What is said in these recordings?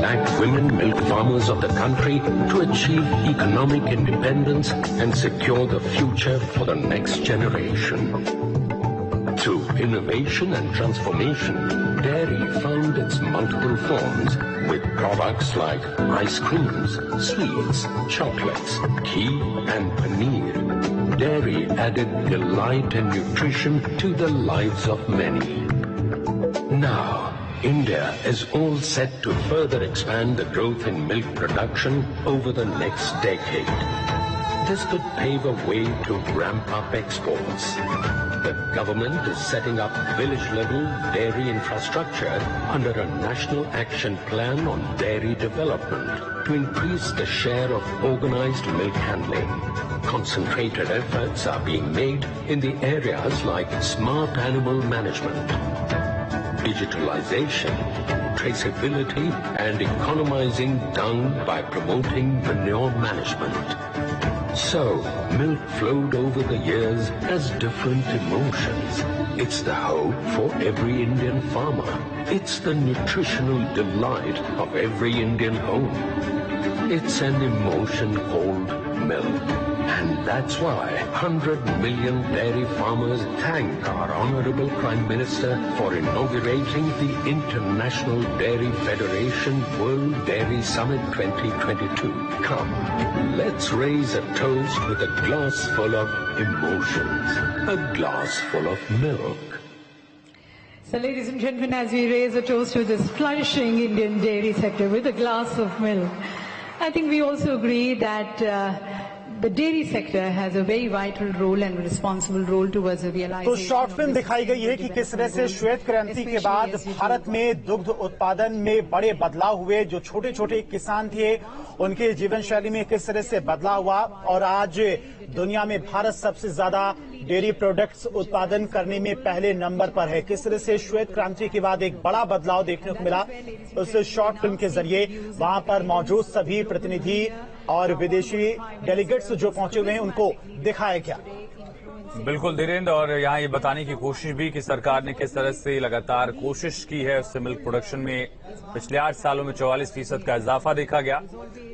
lakh women milk farmers of the country to achieve economic independence and secure the future for the next generation. Through innovation and transformation, dairy found its multiple forms with products like ice creams, sweets, chocolates, ghee and paneer. Dairy added delight and nutrition to the lives of many. Now, India is all set to further expand the growth in milk production over the next decade. This could pave a way to ramp up exports. The government is setting up village-level dairy infrastructure under a National Action Plan on Dairy Development to increase the share of organized milk handling. Concentrated efforts are being made in the areas like smart animal management, digitalization, traceability, and economizing dung by promoting manure management. So, milk flowed over the years as different emotions. It's the hope for every Indian farmer. It's the nutritional delight of every Indian home. It's an emotion called milk. And that's why 100 million dairy farmers thank our Honorable Prime Minister for inaugurating the International Dairy Federation World Dairy Summit 2022. Come, let's raise a toast with a glass full of emotions, a glass full of milk. So, ladies and gentlemen, as we raise a toast to this flourishing Indian dairy sector with a glass of milk, I think we also agree that the dairy sector has a very vital role and responsible role towards the realization. तो short film दिखाई गई है कि किस तरह से श्वेत क्रांति के बाद भारत में दुग्ध उत्पादन में बड़े बदलाव हुए। जो छोटे छोटे किसान थे उनके जीवन शैली में किस तरह से बदलाव हुआ और आज दुनिया में भारत सबसे ज्यादा डेयरी प्रोडक्ट्स उत्पादन करने में पहले नंबर पर है। किस तरह से श्वेत क्रांति के बाद एक बड़ा बदलाव देखने को मिला, उस शॉर्ट फिल्म के जरिए वहां पर मौजूद सभी प्रतिनिधि और विदेशी डेलीगेट्स जो पहुंचे हुए हैं उनको दिखाया गया। बिल्कुल धीरेन्द्र, और यहाँ ये बताने की कोशिश भी कि सरकार ने किस तरह से लगातार कोशिश की है, उससे मिल्क प्रोडक्शन में पिछले 8 सालों में 44% का इजाफा देखा गया।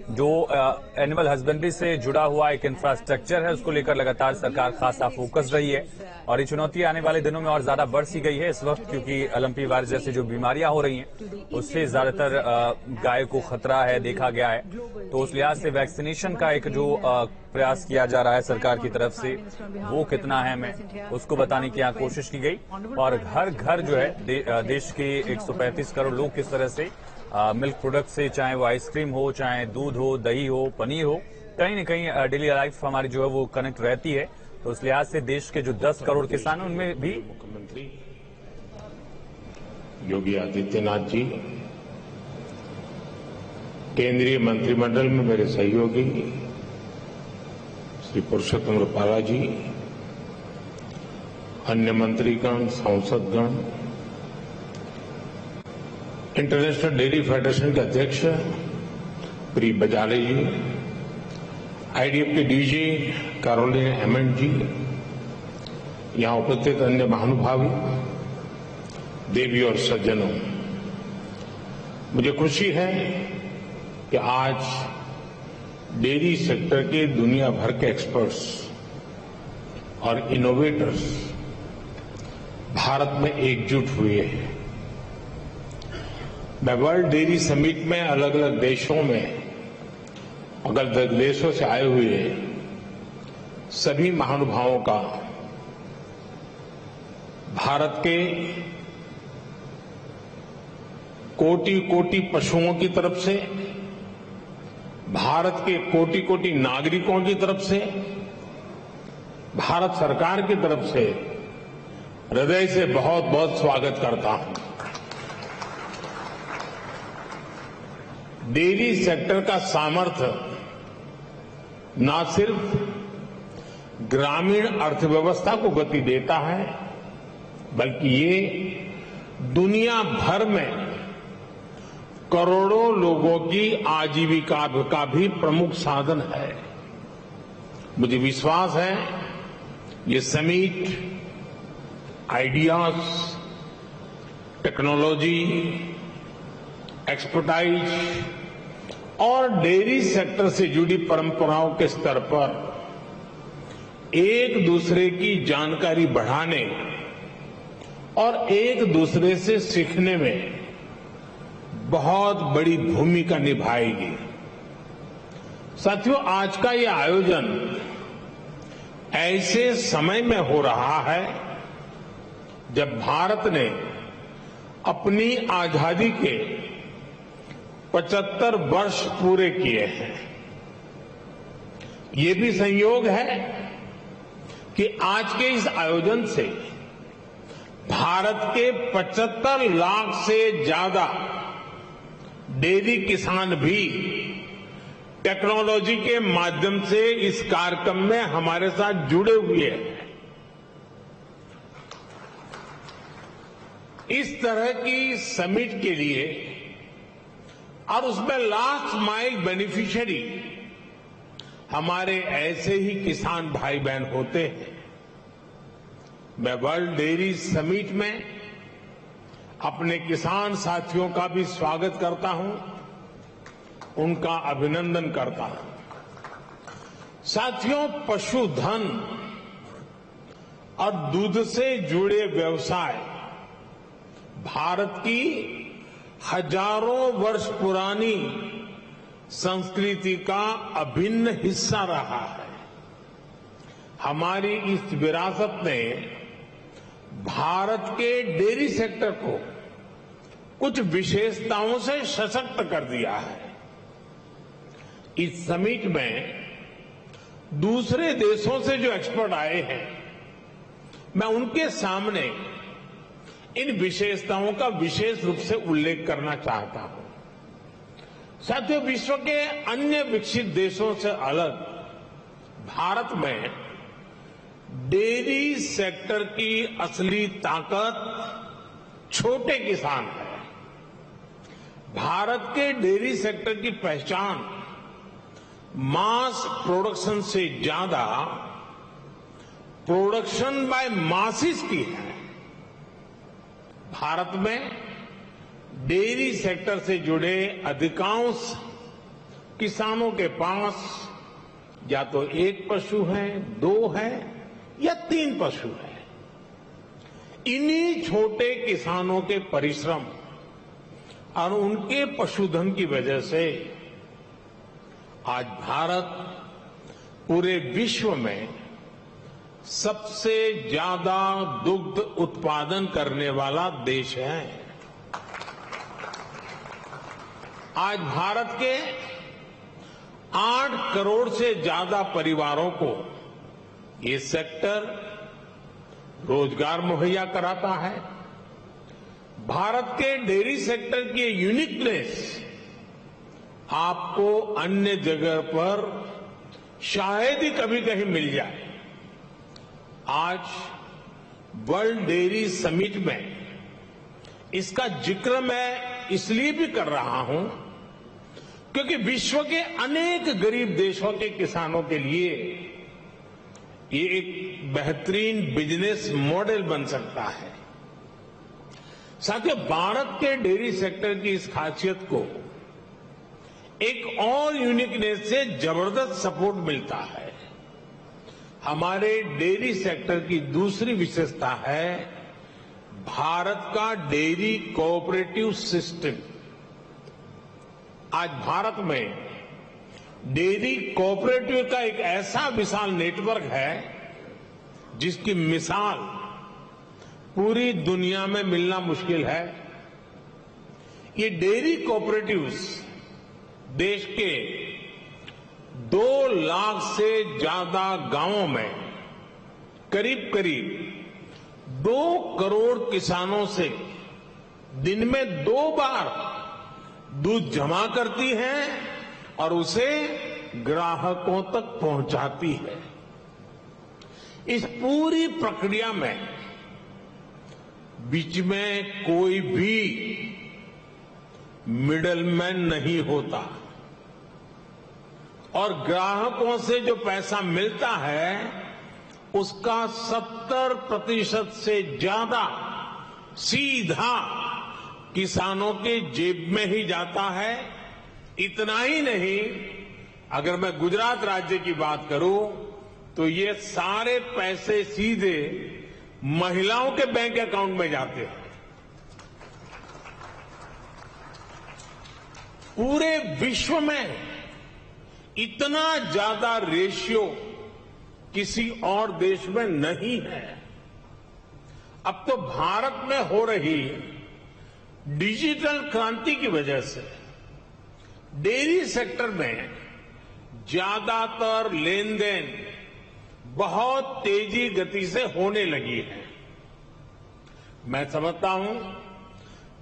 जो एनिमल हस्बेंड्री से जुड़ा हुआ एक इंफ्रास्ट्रक्चर है उसको लेकर लगातार सरकार खासा फोकस रही है और ये चुनौती आने वाले दिनों में और ज्यादा बढ़ सी गई है इस वक्त, क्योंकि एलएमपी वायरस जैसे जो बीमारियां हो रही हैं उससे ज्यादातर गाय को खतरा है देखा गया है। तो उस लिहाज से वैक्सीनेशन का एक जो प्रयास किया जा रहा है सरकार की तरफ से वो कितना अहम है उसको बताने की यहाँ कोशिश की गई। और घर घर जो है देश के 135 करोड़ लोग किस तरह से मिल्क प्रोडक्ट से, चाहे वो आइसक्रीम हो, चाहे दूध हो, दही हो, पनीर हो, कहीं न कहीं डेली लाइफ हमारी जो है वो कनेक्ट रहती है। तो उस लिहाज से देश के जो 10 करोड़ किसान हैं उनमें भी मुख्यमंत्री योगी आदित्यनाथ जी, केंद्रीय मंत्रिमंडल में मेरे सहयोगी श्री पुरुषोत्तम रूपाला जी, अन्य मंत्रीगण, सांसदगण, इंटरनेशनल डेयरी फेडरेशन के अध्यक्ष प्री बजाले जी, आईडीएफ के डीजी कैरोलिन हेमंड जी, यहां उपस्थित अन्य महानुभावी, देवी और सज्जनों, मुझे खुशी है कि आज डेयरी सेक्टर के दुनिया भर के एक्सपर्ट्स और इनोवेटर्स भारत में एकजुट हुए हैं। मैं वर्ल्ड डेयरी समिट में अलग अलग देशों में अगर देशों से आए हुए सभी महानुभावों का भारत के कोटि कोटि पशुओं की तरफ से, भारत के कोटि कोटि नागरिकों की तरफ से, भारत सरकार की तरफ से हृदय से बहुत बहुत स्वागत करता हूं। डेयरी सेक्टर का सामर्थ्य न सिर्फ ग्रामीण अर्थव्यवस्था को गति देता है, बल्कि ये दुनिया भर में करोड़ों लोगों की आजीविका का भी प्रमुख साधन है। मुझे विश्वास है ये समिट आइडियाज, टेक्नोलॉजी एक्सपर्टाइज और डेयरी सेक्टर से जुड़ी परंपराओं के स्तर पर एक दूसरे की जानकारी बढ़ाने और एक दूसरे से सीखने में बहुत बड़ी भूमिका निभाएगी। साथियों, आज का ये आयोजन ऐसे समय में हो रहा है जब भारत ने अपनी आजादी के 75 वर्ष पूरे किए हैं। ये भी संयोग है कि आज के इस आयोजन से भारत के 75 लाख से ज्यादा डेयरी किसान भी टेक्नोलॉजी के माध्यम से इस कार्यक्रम में हमारे साथ जुड़े हुए हैं। इस तरह की समिट के लिए और उसमें लास्ट माइल बेनिफिशियरी हमारे ऐसे ही किसान भाई बहन होते हैं। मैं वर्ल्ड डेयरी समिट में अपने किसान साथियों का भी स्वागत करता हूं, उनका अभिनंदन करता हूं। साथियों, पशुधन और दूध से जुड़े व्यवसाय भारत की हजारों वर्ष पुरानी संस्कृति का अभिन्न हिस्सा रहा है। हमारी इस विरासत ने भारत के डेयरी सेक्टर को कुछ विशेषताओं से सशक्त कर दिया है। इस समिट में दूसरे देशों से जो एक्सपर्ट आए हैं, मैं उनके सामने इन विशेषताओं का विशेष रूप से उल्लेख करना चाहता हूं। साथियों, विश्व के अन्य विकसित देशों से अलग भारत में डेयरी सेक्टर की असली ताकत छोटे किसान है। भारत के डेयरी सेक्टर की पहचान मास प्रोडक्शन से ज्यादा प्रोडक्शन बाय मासिस की है। भारत में डेयरी सेक्टर से जुड़े अधिकांश किसानों के पास या तो एक पशु है, 2 है या 3 पशु है। इन्हीं छोटे किसानों के परिश्रम और उनके पशुधन की वजह से आज भारत पूरे विश्व में सबसे ज्यादा दुग्ध उत्पादन करने वाला देश है। आज भारत के 8 करोड़ से ज्यादा परिवारों को ये सेक्टर रोजगार मुहैया कराता है। भारत के डेयरी सेक्टर की यूनिकनेस आपको अन्य जगह पर शायद ही कभी कहीं मिल जाए। आज वर्ल्ड डेयरी समिट में इसका जिक्र मैं इसलिए भी कर रहा हूं क्योंकि विश्व के अनेक गरीब देशों के किसानों के लिए ये एक बेहतरीन बिजनेस मॉडल बन सकता है। साथियों, भारत के डेयरी सेक्टर की इस खासियत को एक और यूनिकनेस से जबरदस्त सपोर्ट मिलता है। हमारे डेयरी सेक्टर की दूसरी विशेषता है भारत का डेयरी कोऑपरेटिव सिस्टम। आज भारत में डेयरी कोऑपरेटिव का एक ऐसा विशाल नेटवर्क है जिसकी मिसाल पूरी दुनिया में मिलना मुश्किल है। ये डेयरी कोऑपरेटिव्स देश के 2 लाख से ज्यादा गांवों में करीब करीब 2 करोड़ किसानों से दिन में 2 बार दूध जमा करती है और उसे ग्राहकों तक पहुंचाती है। इस पूरी प्रक्रिया में बीच में कोई भी मिडलमैन नहीं होता और ग्राहकों से जो पैसा मिलता है उसका 70% से ज्यादा सीधा किसानों के जेब में ही जाता है। इतना ही नहीं, अगर मैं गुजरात राज्य की बात करूं तो ये सारे पैसे सीधे महिलाओं के बैंक अकाउंट में जाते हैं। पूरे विश्व में इतना ज्यादा रेशियो किसी और देश में नहीं है। अब तो भारत में हो रही डिजिटल क्रांति की वजह से डेयरी सेक्टर में ज्यादातर लेन देन बहुत तेजी गति से होने लगी है। मैं समझता हूं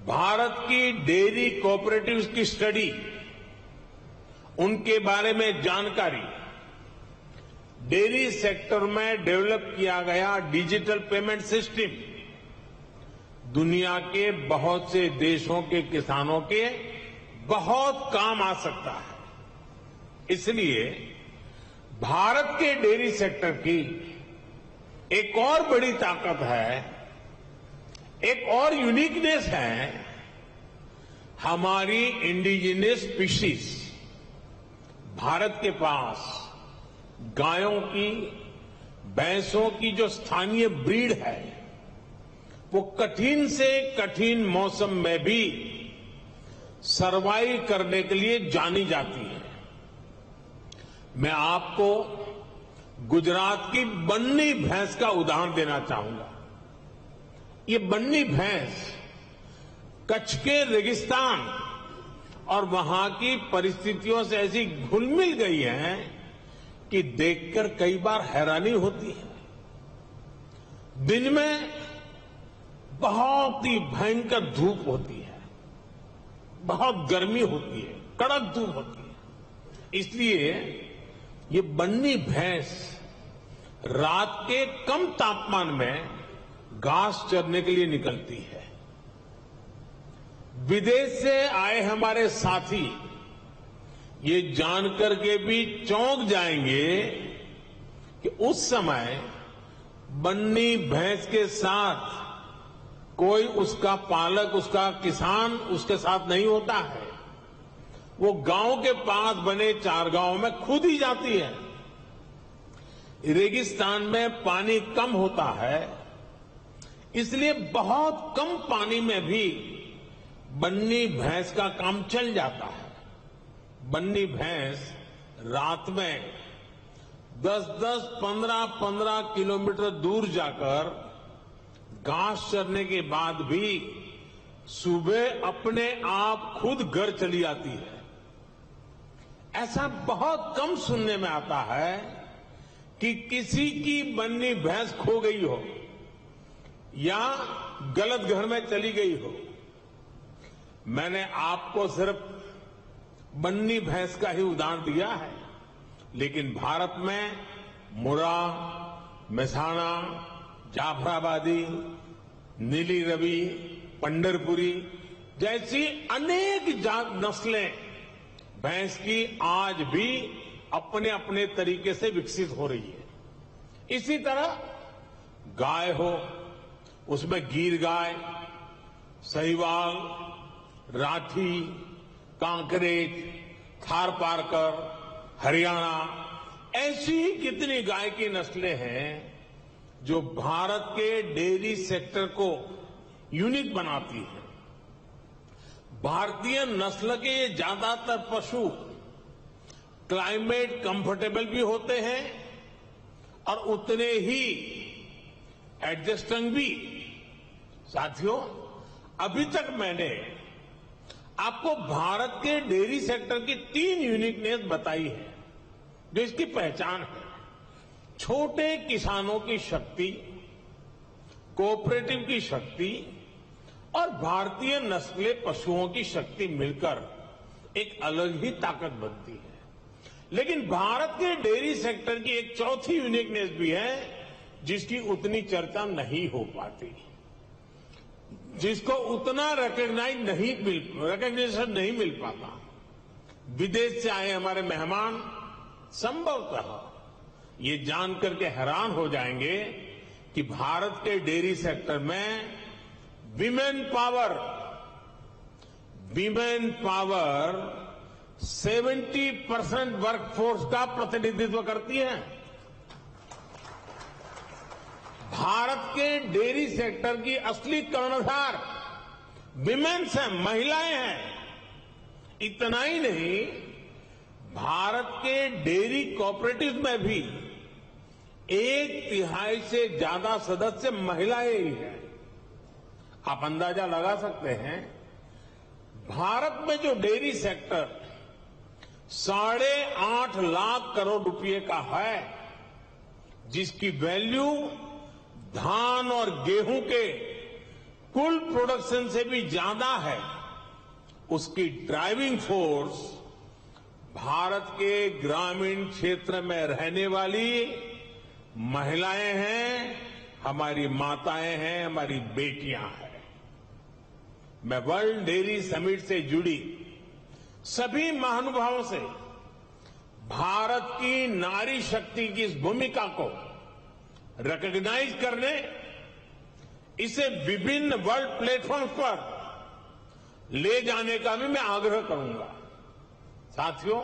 भारत की डेयरी कोऑपरेटिव्स की स्टडी, उनके बारे में जानकारी, डेयरी सेक्टर में डेवलप किया गया डिजिटल पेमेंट सिस्टम दुनिया के बहुत से देशों के किसानों के बहुत काम आ सकता है। इसलिए भारत के डेयरी सेक्टर की एक और बड़ी ताकत है, एक और यूनिकनेस है, हमारी इंडिजिनियस स्पीशीज। भारत के पास गायों की, भैंसों की जो स्थानीय ब्रीड है, वो कठिन से कठिन मौसम में भी सरवाइव करने के लिए जानी जाती है। मैं आपको गुजरात की बन्नी भैंस का उदाहरण देना चाहूंगा। ये बन्नी भैंस कच्छ के रेगिस्तान और वहां की परिस्थितियों से ऐसी घुल मिल गई है कि देखकर कई बार हैरानी होती है। दिन में बहुत ही भयंकर धूप होती है, बहुत गर्मी होती है, कड़क धूप होती है। इसलिए ये बन्नी भैंस रात के कम तापमान में घास चरने के लिए निकलती है। विदेश से आए हमारे साथी ये जानकर के भी चौंक जाएंगे कि उस समय बन्नी भैंस के साथ कोई उसका पालक, उसका किसान उसके साथ नहीं होता है। वो गांव के पास बने चारगांव में खुद ही जाती है। रेगिस्तान में पानी कम होता है, इसलिए बहुत कम पानी में भी बन्नी भैंस का काम चल जाता है। बन्नी भैंस रात में 10-10, 15-15 किलोमीटर दूर जाकर घास चरने के बाद भी सुबह अपने आप खुद घर चली आती है। ऐसा बहुत कम सुनने में आता है कि किसी की बन्नी भैंस खो गई हो या गलत घर में चली गई हो। मैंने आपको सिर्फ बन्नी भैंस का ही उदाहरण दिया है, लेकिन भारत में मुर्रा, मेहसाणा, जाफराबादी, नीली रवि, पंढरपुरी जैसी अनेक जात नस्लें भैंस की आज भी अपने अपने तरीके से विकसित हो रही है। इसी तरह गाय हो, उसमें गीर गाय, साहिवाल, राठी, कांकरेज, थारपारकर, हरियाणा, ऐसी कितनी गाय की नस्लें हैं जो भारत के डेयरी सेक्टर को यूनिक बनाती है। भारतीय नस्ल के ये ज्यादातर पशु क्लाइमेट कंफर्टेबल भी होते हैं और उतने ही एडजस्टिंग भी। साथियों, अभी तक मैंने आपको भारत के डेयरी सेक्टर की 3 यूनिकनेस बताई है जो इसकी पहचान है। छोटे किसानों की शक्ति, कोऑपरेटिव की शक्ति और भारतीय नस्ले पशुओं की शक्ति मिलकर एक अलग ही ताकत बनती है। लेकिन भारत के डेयरी सेक्टर की एक चौथी यूनिकनेस भी है जिसकी उतनी चर्चा नहीं हो पाती, जिसको उतना रिकग्निशन नहीं मिल पाता। विदेश से आए हमारे मेहमान संभवतः ये जानकर के हैरान हो जाएंगे कि भारत के डेयरी सेक्टर में women power women power 70% workforce का प्रतिनिधित्व करती है। भारत के डेयरी सेक्टर की असली कर्णधार विमेन्स हैं, महिलाएं हैं। इतना ही नहीं, भारत के डेयरी कोऑपरेटिव में भी 1/3 से ज्यादा सदस्य महिलाएं ही हैं। आप अंदाजा लगा सकते हैं, भारत में जो डेयरी सेक्टर 8.5 लाख करोड़ रुपए का है, जिसकी वैल्यू धान और गेहूं के कुल प्रोडक्शन से भी ज्यादा है, उसकी ड्राइविंग फोर्स भारत के ग्रामीण क्षेत्र में रहने वाली महिलाएं हैं, हमारी माताएं हैं, हमारी बेटियां हैं। मैं वर्ल्ड डेयरी समिट से जुड़ी सभी महानुभावों से भारत की नारी शक्ति की इस भूमिका को रिकॉग्नाइज करने, इसे विभिन्न वर्ल्ड प्लेटफॉर्म्स पर ले जाने का भी मैं आग्रह करूंगा। साथियों,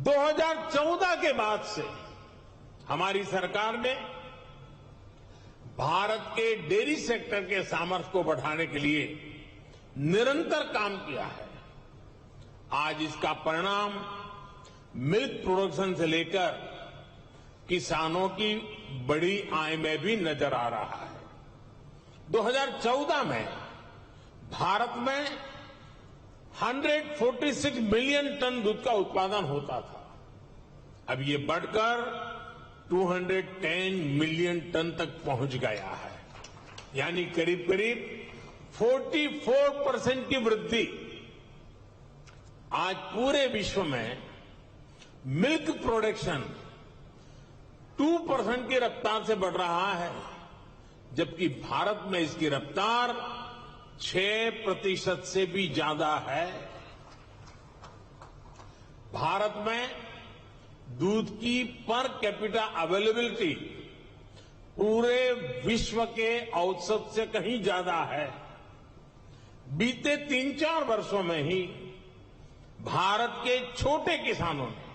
2014 के बाद से हमारी सरकार ने भारत के डेयरी सेक्टर के सामर्थ्य को बढ़ाने के लिए निरंतर काम किया है। आज इसका परिणाम मिल्क प्रोडक्शन से लेकर किसानों की बड़ी आय में भी नजर आ रहा है। 2014 में भारत में 146 मिलियन टन दूध का उत्पादन होता था। अब ये बढ़कर 210 मिलियन टन तक पहुंच गया है, यानी करीब करीब 44% की वृद्धि। आज पूरे विश्व में मिल्क प्रोडक्शन 2% की रफ्तार से बढ़ रहा है, जबकि भारत में इसकी रफ्तार 6% से भी ज्यादा है। भारत में दूध की पर कैपिटा अवेलेबिलिटी पूरे विश्व के औसत से कहीं ज्यादा है। बीते 3-4 वर्षों में ही भारत के छोटे किसानों ने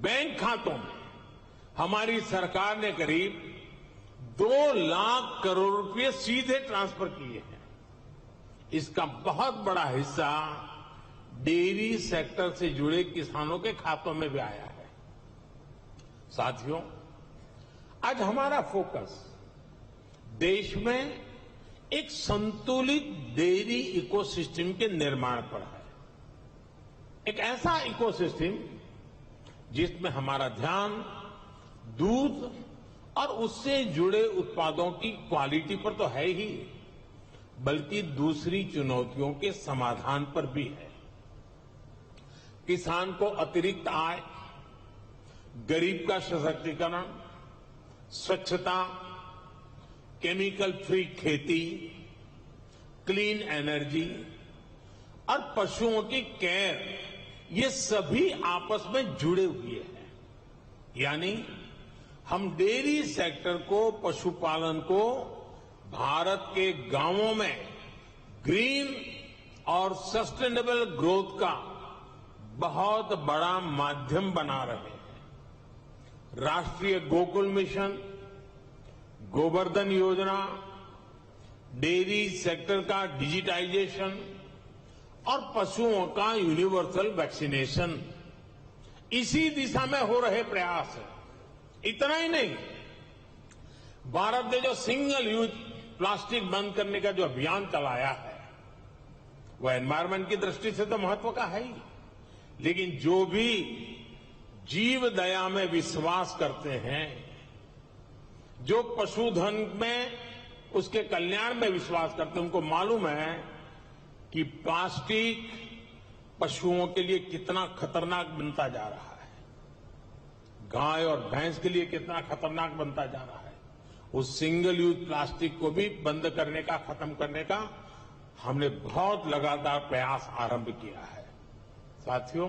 बैंक खातों में हमारी सरकार ने करीब 2 लाख करोड़ रुपए सीधे ट्रांसफर किए हैं। इसका बहुत बड़ा हिस्सा डेयरी सेक्टर से जुड़े किसानों के खातों में भी आया है। साथियों, आज हमारा फोकस देश में एक संतुलित डेयरी इकोसिस्टम के निर्माण पर है। एक ऐसा इकोसिस्टम जिसमें हमारा ध्यान दूध और उससे जुड़े उत्पादों की क्वालिटी पर तो है ही, बल्कि दूसरी चुनौतियों के समाधान पर भी है। किसान को अतिरिक्त आय, गरीब का सशक्तिकरण, स्वच्छता, केमिकल फ्री खेती, क्लीन एनर्जी और पशुओं की केयर, ये सभी आपस में जुड़े हुए हैं। यानी हम डेयरी सेक्टर को, पशुपालन को भारत के गांवों में ग्रीन और सस्टेनेबल ग्रोथ का बहुत बड़ा माध्यम बना रहे हैं। राष्ट्रीय गोकुल मिशन, गोवर्धन योजना, डेयरी सेक्टर का डिजिटाइजेशन और पशुओं का यूनिवर्सल वैक्सीनेशन, इसी दिशा में हो रहे प्रयास है। इतना ही नहीं, भारत ने जो सिंगल यूज प्लास्टिक बंद करने का जो अभियान चलाया है, वह एनवायरमेंट की दृष्टि से तो महत्व का है ही, लेकिन जो भी जीव दया में विश्वास करते हैं, जो पशुधन में उसके कल्याण में विश्वास करते हैं, उनको मालूम है कि प्लास्टिक पशुओं के लिए कितना खतरनाक बनता जा रहा है, गाय और भैंस के लिए कितना खतरनाक बनता जा रहा है। उस सिंगल यूज प्लास्टिक को भी बंद करने का, खत्म करने का हमने बहुत लगातार प्रयास आरंभ किया है। साथियों,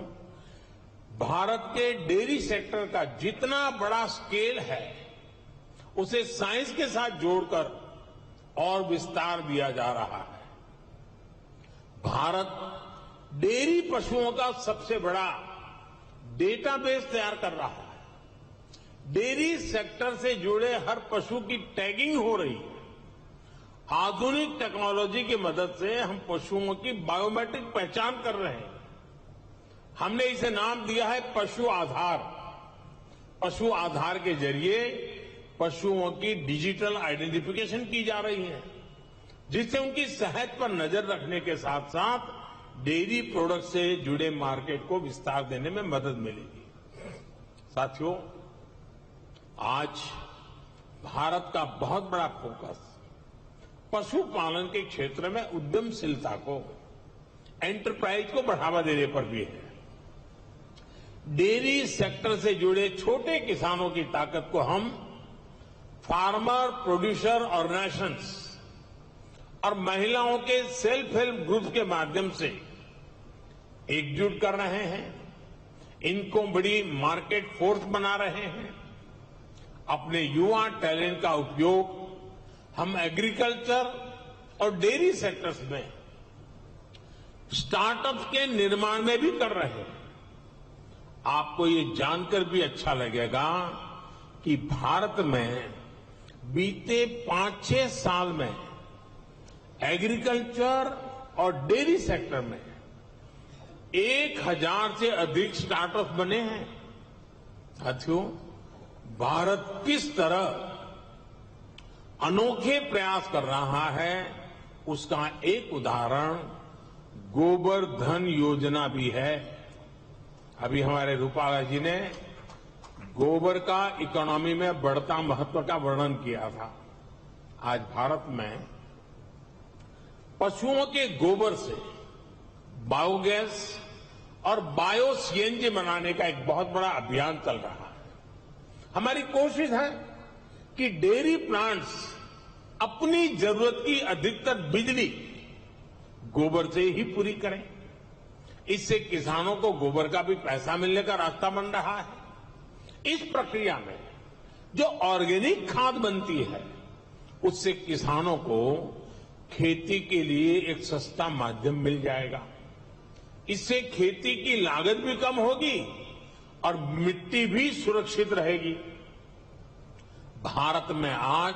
भारत के डेयरी सेक्टर का जितना बड़ा स्केल है, उसे साइंस के साथ जोड़कर और विस्तार दिया जा रहा है। भारत डेयरी पशुओं का सबसे बड़ा डेटाबेस तैयार कर रहा है। डेयरी सेक्टर से जुड़े हर पशु की टैगिंग हो रही है। आधुनिक टेक्नोलॉजी की मदद से हम पशुओं की बायोमेट्रिक पहचान कर रहे हैं। हमने इसे नाम दिया है पशु आधार। पशु आधार के जरिए पशुओं की डिजिटल आइडेंटिफिकेशन की जा रही है, जिससे उनकी सेहत पर नजर रखने के साथ साथ डेयरी प्रोडक्ट से जुड़े मार्केट को विस्तार देने में मदद मिलेगी। साथियों, आज भारत का बहुत बड़ा फोकस पशुपालन के क्षेत्र में उद्यमशीलता को, एंटरप्राइज को बढ़ावा देने पर भी है। डेयरी सेक्टर से जुड़े छोटे किसानों की ताकत को हम फार्मर प्रोड्यूसर ऑर्गेनाइजेशंस और महिलाओं के सेल्फ हेल्प ग्रुप के माध्यम से एकजुट कर रहे हैं। इनको बड़ी मार्केट फोर्स बना रहे हैं। अपने युवा टैलेंट का उपयोग हम एग्रीकल्चर और डेयरी सेक्टर्स में स्टार्टअप्स के निर्माण में भी कर रहे हैं। आपको ये जानकर भी अच्छा लगेगा कि भारत में बीते 5-6 साल में एग्रीकल्चर और डेयरी सेक्टर में 1000 से अधिक स्टार्टअप बने हैं। साथियों, भारत किस तरह अनोखे प्रयास कर रहा है, उसका एक उदाहरण गोबर धन योजना भी है। अभी हमारे रूपाला जी ने गोबर का इकोनॉमी में बढ़ता महत्व का वर्णन किया था। आज भारत में पशुओं के गोबर से बायोगैस और बायो सीएनजी बनाने का एक बहुत बड़ा अभियान चल रहा है। हमारी कोशिश है कि डेयरी प्लांट्स अपनी जरूरत की अधिकतर बिजली गोबर से ही पूरी करें। इससे किसानों को गोबर का भी पैसा मिलने का रास्ता बन रहा है। इस प्रक्रिया में जो ऑर्गेनिक खाद बनती है, उससे किसानों को खेती के लिए एक सस्ता माध्यम मिल जाएगा। इससे खेती की लागत भी कम होगी और मिट्टी भी सुरक्षित रहेगी। भारत में आज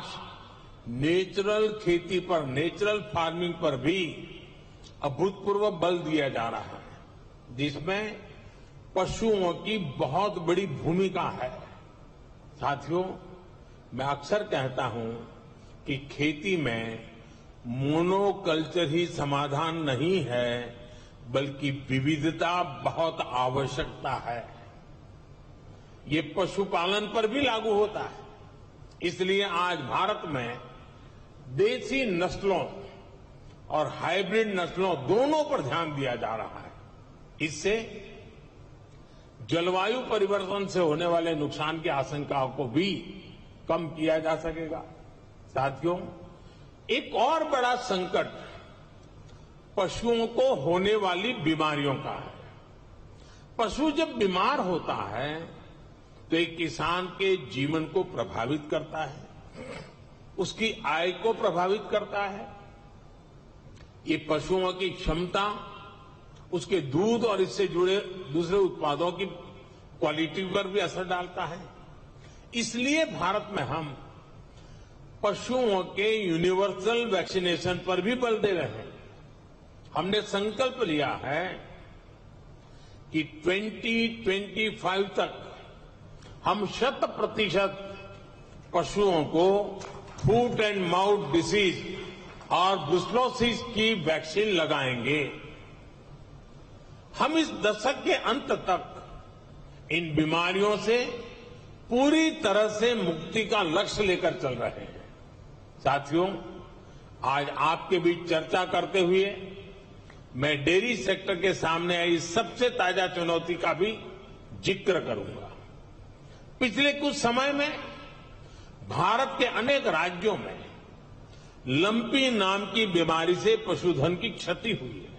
नेचुरल खेती पर, नेचुरल फार्मिंग पर भी अभूतपूर्व बल दिया जा रहा है, जिसमें पशुओं की बहुत बड़ी भूमिका है। साथियों, मैं अक्सर कहता हूं कि खेती में मोनोकल्चर ही समाधान नहीं है, बल्कि विविधता बहुत आवश्यकता है। ये पशुपालन पर भी लागू होता है। इसलिए आज भारत में देसी नस्लों और हाइब्रिड नस्लों दोनों पर ध्यान दिया जा रहा है। इससे जलवायु परिवर्तन से होने वाले नुकसान की आशंकाओं को भी कम किया जा सकेगा। साथियों, एक और बड़ा संकट पशुओं को होने वाली बीमारियों का है। पशु जब बीमार होता है तो एक किसान के जीवन को प्रभावित करता है, उसकी आय को प्रभावित करता है। ये पशुओं की क्षमता, उसके दूध और इससे जुड़े दूसरे उत्पादों की क्वालिटी पर भी असर डालता है। इसलिए भारत में हम पशुओं के यूनिवर्सल वैक्सीनेशन पर भी बल दे रहे हैं। हमने संकल्प लिया है कि 2025 तक हम 100% पशुओं को फूट एंड माउथ डिसीज और ब्रुसेलोसिस की वैक्सीन लगाएंगे। हम इस दशक के अंत तक इन बीमारियों से पूरी तरह से मुक्ति का लक्ष्य लेकर चल रहे हैं। साथियों, आज आपके बीच चर्चा करते हुए मैं डेयरी सेक्टर के सामने आई सबसे ताजा चुनौती का भी जिक्र करूंगा। पिछले कुछ समय में भारत के अनेक राज्यों में लंपी नाम की बीमारी से पशुधन की क्षति हुई है।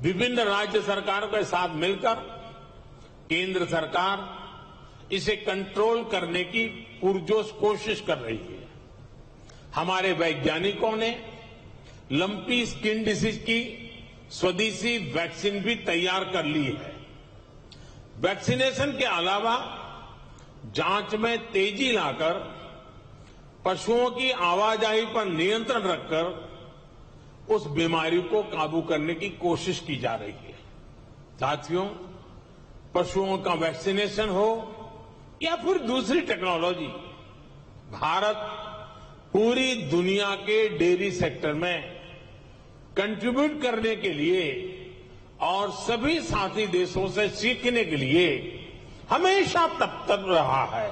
विभिन्न राज्य सरकारों के साथ मिलकर केंद्र सरकार इसे कंट्रोल करने की पुरजोश कोशिश कर रही है। हमारे वैज्ञानिकों ने लंपी स्किन डिसीज की स्वदेशी वैक्सीन भी तैयार कर ली है। वैक्सीनेशन के अलावा जांच में तेजी लाकर पशुओं की आवाजाही पर नियंत्रण रखकर उस बीमारी को काबू करने की कोशिश की जा रही है। साथियों, पशुओं का वैक्सीनेशन हो या फिर दूसरी टेक्नोलॉजी, भारत पूरी दुनिया के डेयरी सेक्टर में कंट्रीब्यूट करने के लिए और सभी साथी देशों से सीखने के लिए हमेशा तत्पर रहा है।